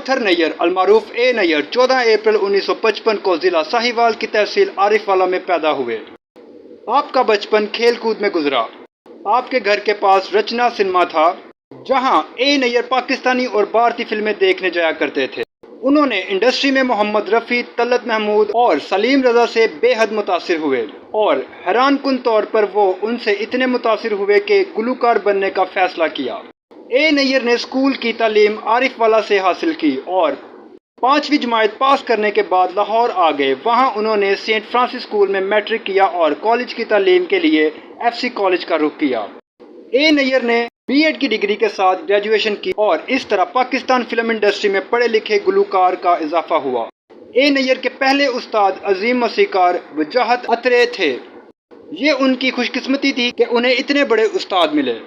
पत्थर नैयर अलमारूफ ए नैयर 14 अप्रैल 1955 को जिला साहिवाल की तहसील आरिफवाला में पैदा हुए। आपका बचपन खेल कूद में गुजरा। आपके घर के पास रचना सिनेमा था, जहां ए नैयर पाकिस्तानी और भारतीय फिल्में देखने जाया करते थे। उन्होंने इंडस्ट्री में मोहम्मद रफ़ी, तलत महमूद और सलीम रज़ा से बेहद मुतासिर हुए और हैरानकुन तौर पर वो उनसे इतने मुतासिर हुए कि गुलूकार बनने का फैसला किया। ए नैयर ने स्कूल की तालीम आरिफवाला से हासिल की और 5वीं जमात पास करने के बाद लाहौर आ गए। वहां उन्होंने सेंट फ्रांसिस स्कूल में मैट्रिक किया और कॉलेज की तालीम के लिए FC कॉलेज का रुख किया। ए नैयर ने B.Ed की डिग्री के साथ ग्रेजुएशन की और इस तरह पाकिस्तान फिल्म इंडस्ट्री में पढ़े लिखे गुलूकार का इजाफा हुआ। ए नैयर के पहले उस्ताद अजीम मौसीकार वजाहत अतरे थे। ये उनकी खुशकिस्मती थी कि उन्हें इतने बड़े उस्ताद मिले।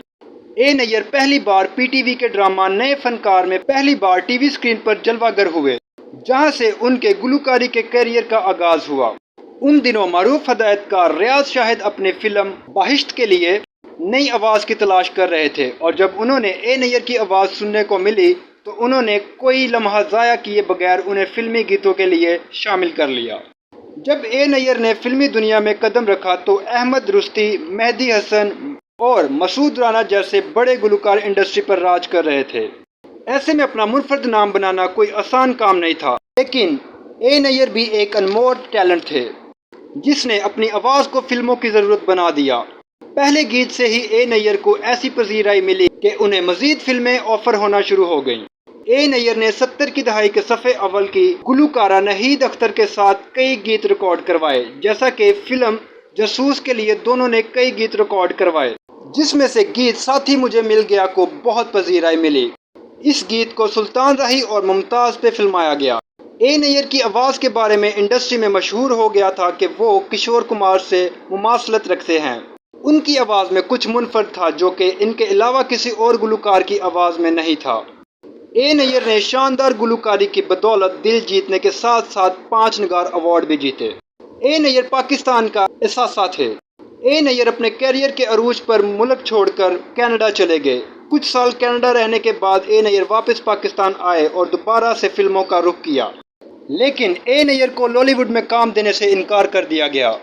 ए नैयर पहली बार PTV के ड्रामा नए फनकार में पहली बार TV स्क्रीन पर जलवागर हुए, जहां से उनके गुलूकारी के करियर का आगाज हुआ। उन दिनों मारूफ हदायतकार रियाज शाहिद अपने फिल्म बाहिश्त के लिए नई आवाज़ की तलाश कर रहे थे और जब उन्होंने ए नैयर की आवाज़ सुनने को मिली तो उन्होंने कोई लम्हा ज़ाया किए बगैर उन्हें फिल्मी गीतों के लिए शामिल कर लिया। जब ए नैयर ने फिल्मी दुनिया में कदम रखा तो अहमद रुस्ती, मेहदी हसन और मसूद राना जैसे बड़े गुलूकार इंडस्ट्री पर राज कर रहे थे। ऐसे में अपना मुनफरद नाम बनाना कोई आसान काम नहीं था, लेकिन ए नैयर भी एक अनमोल टैलेंट थे जिसने अपनी आवाज़ को फिल्मों की ज़रूरत बना दिया। पहले गीत से ही ए नैयर को ऐसी पजीराई मिली कि उन्हें मजीद फिल्में ऑफर होना शुरू हो गईं। ए नैयर ने 70 की दहाई के सफ़े अव्वल की गुलूकारा नहीद अख्तर के साथ कई गीत रिकॉर्ड करवाए, जैसा कि फिल्म जासूस के लिए दोनों ने कई गीत रिकॉर्ड करवाए, जिसमें से गीत साथी मुझे मिल गया को बहुत पजीराई मिली। इस गीत को सुल्तान राही और मुमताज़ पे फिल्माया गया। ए नैयर की आवाज़ के बारे में इंडस्ट्री में मशहूर हो गया था कि वो किशोर कुमार से मुमासलत रखते हैं। उनकी आवाज़ में कुछ मुनफरद था जो कि इनके अलावा किसी और गुलूकार की आवाज़ में नहीं था। ए नैयर ने शानदार गुलूकारी की बदौलत दिल जीतने के साथ साथ 5 निगार अवार्ड भी जीते। ए नैयर पाकिस्तान का एहसास थे। ए नैयर अपने कैरियर के अरूज पर मुल्क छोड़कर कनाडा चले गए। कुछ साल कनाडा रहने के बाद ए नैयर वापस पाकिस्तान आए और दोबारा से फिल्मों का रुख किया, लेकिन ए नैयर को लॉलीवुड में काम देने से इनकार कर दिया गया।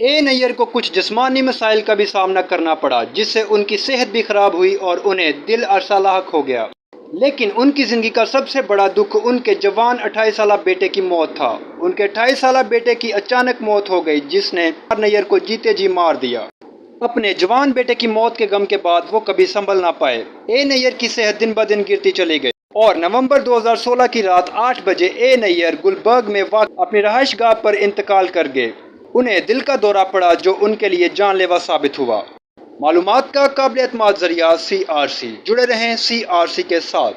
ए नैयर को कुछ जिस्मानी मसाइल का भी सामना करना पड़ा, जिससे उनकी सेहत भी खराब हुई और उन्हें दिल अरसा लाहक हो गया। लेकिन उनकी ज़िंदगी का सबसे बड़ा दुख उनके जवान 28 साला बेटे की मौत था। उनके 28 साला बेटे की अचानक मौत हो गई, जिसने नैयर को जीते जी मार दिया। अपने जवान बेटे की मौत के गम के बाद वो कभी संभल ना पाए। ए नैयर की सेहत दिन ब दिन गिरती चली गई और नवंबर 2016 की रात 8 बजे ए नैयर गुलबर्ग में वाक़ अपनी रहायशगाह पर इंतकाल कर गए। उन्हें दिल का दौरा पड़ा जो उनके लिए जानलेवा साबित हुआ। मालूमात का काबिल एतमाद ज़रिया CRC। जुड़े रहें CRC के साथ।